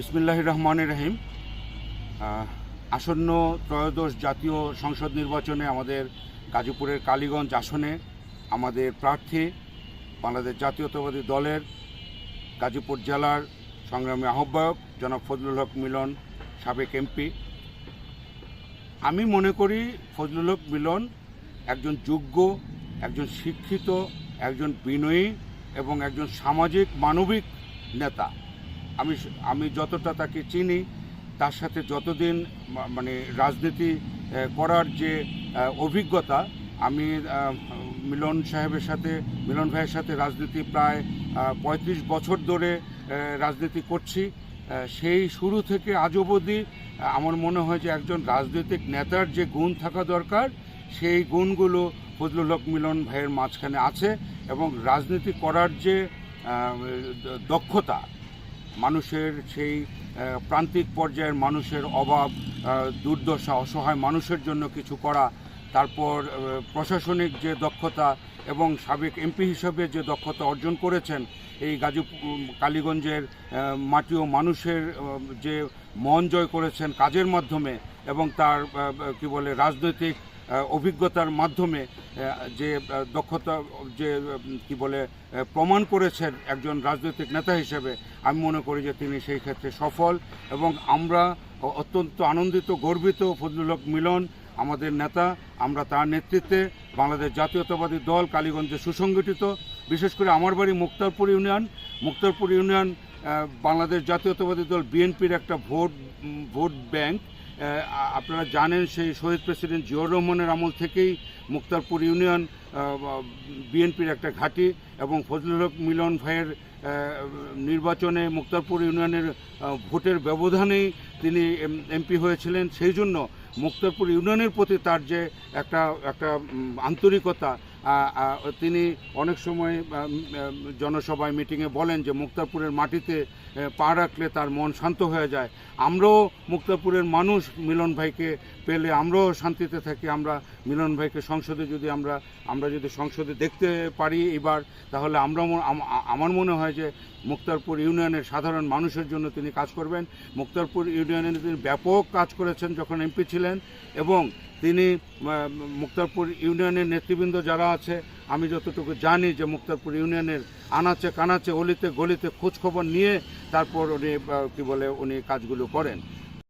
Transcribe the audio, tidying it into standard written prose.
বিসমিল্লাহির রহমানির রহিম। আসন্ন ত্রয়োদশ জাতীয় সংসদ নির্বাচনে আমাদের গাজীপুরের কালীগঞ্জ আসনে আমাদের প্রার্থী বাংলাদেশ জাতীয়তাবাদী দলের গাজীপুর জেলার সংগ্রামী আহ্বায়ক জনাব ফজলুল হক মিলন, সাবেক এমপি। আমি মনে করি ফজলুল হক মিলন একজন যোগ্য, একজন শিক্ষিত, একজন বিনয়ী এবং একজন সামাজিক মানবিক নেতা। আমি যতটা তাকে চিনি, তার সাথে যতদিন রাজনীতি করার যে অভিজ্ঞতা, আমি মিলন ভাইয়ের সাথে রাজনীতি প্রায় ৩৫ বছর ধরে রাজনীতি করছি। সেই শুরু থেকে আজ অবধি আমার মনে হয় যে একজন রাজনৈতিক নেতার যে গুণ থাকা দরকার, সেই গুণগুলো ফজলুল হক মিলন ভাইয়ের মাঝখানে আছে। এবং রাজনীতি করার যে দক্ষতা, মানুষের সেই প্রান্তিক পর্যায়ের মানুষের অভাব, দুর্দশা, অসহায় মানুষের জন্য কিছু করা, তারপর প্রশাসনিক যে দক্ষতা এবং সাবেক এমপি হিসাবে যে দক্ষতা অর্জন করেছেন, এই কালীগঞ্জের মাটি ও মানুষের যে মন জয় করেছেন কাজের মাধ্যমে এবং তার রাজনৈতিক অভিজ্ঞতার মাধ্যমে যে দক্ষতা প্রমাণ করেছেন একজন রাজনৈতিক নেতা হিসেবে, আমি মনে করি যে তিনি সেই ক্ষেত্রে সফল। এবং আমরা অত্যন্ত আনন্দিত, গর্বিত। ফজলুল হক মিলন আমাদের নেতা, আমরা তার নেতৃত্বে বাংলাদেশ জাতীয়তাবাদী দল কালীগঞ্জে সুসংগঠিত। বিশেষ করে আমার বাড়ি মুক্তারপুর ইউনিয়ন বাংলাদেশ জাতীয়তাবাদী দল বিএনপির একটা ভোট ব্যাংক। আপনারা জানেন, সেই শহীদ প্রেসিডেন্ট জিয়াউর রহমানের আমল থেকেই মুক্তারপুর ইউনিয়ন বিএনপির একটা ঘাঁটি। এবং ফজলুল হক মিলন ভাইয়ের নির্বাচনে মুক্তারপুর ইউনিয়নের ভোটের ব্যবধানেই তিনি এমপি হয়েছিলেন। সেই জন্য মুক্তারপুর ইউনিয়নের প্রতি তার যে একটা আন্তরিকতা, তিনি অনেক সময় জনসভায়, মিটিংয়ে বলেন যে মুক্তারপুরের মাটিতে পা রাখলে তার মন শান্ত হয়ে যায়। আমরাও মুক্তারপুরের মানুষ মিলন ভাইকে পেলে আমরাও শান্তিতে থাকি। আমরা মিলন ভাইকে সংসদে যদি সংসদে দেখতে পারি এবার, তাহলে আমার মনে হয় যে মুক্তারপুর ইউনিয়নের সাধারণ মানুষের জন্য তিনি কাজ করবেন। মুক্তারপুর ইউনিয়নে তিনি ব্যাপক কাজ করেছেন যখন এমপি ছিলেন। এবং তিনি মুক্তারপুর ইউনিয়নের নেতৃবৃন্দ যারা আছে, আমি যতটুকু জানি যে মুক্তারপুর ইউনিয়নের আনাচে কানাচে, অলিতে গলিতে খোঁজখবর নিয়ে তারপর উনি কাজগুলো করেন।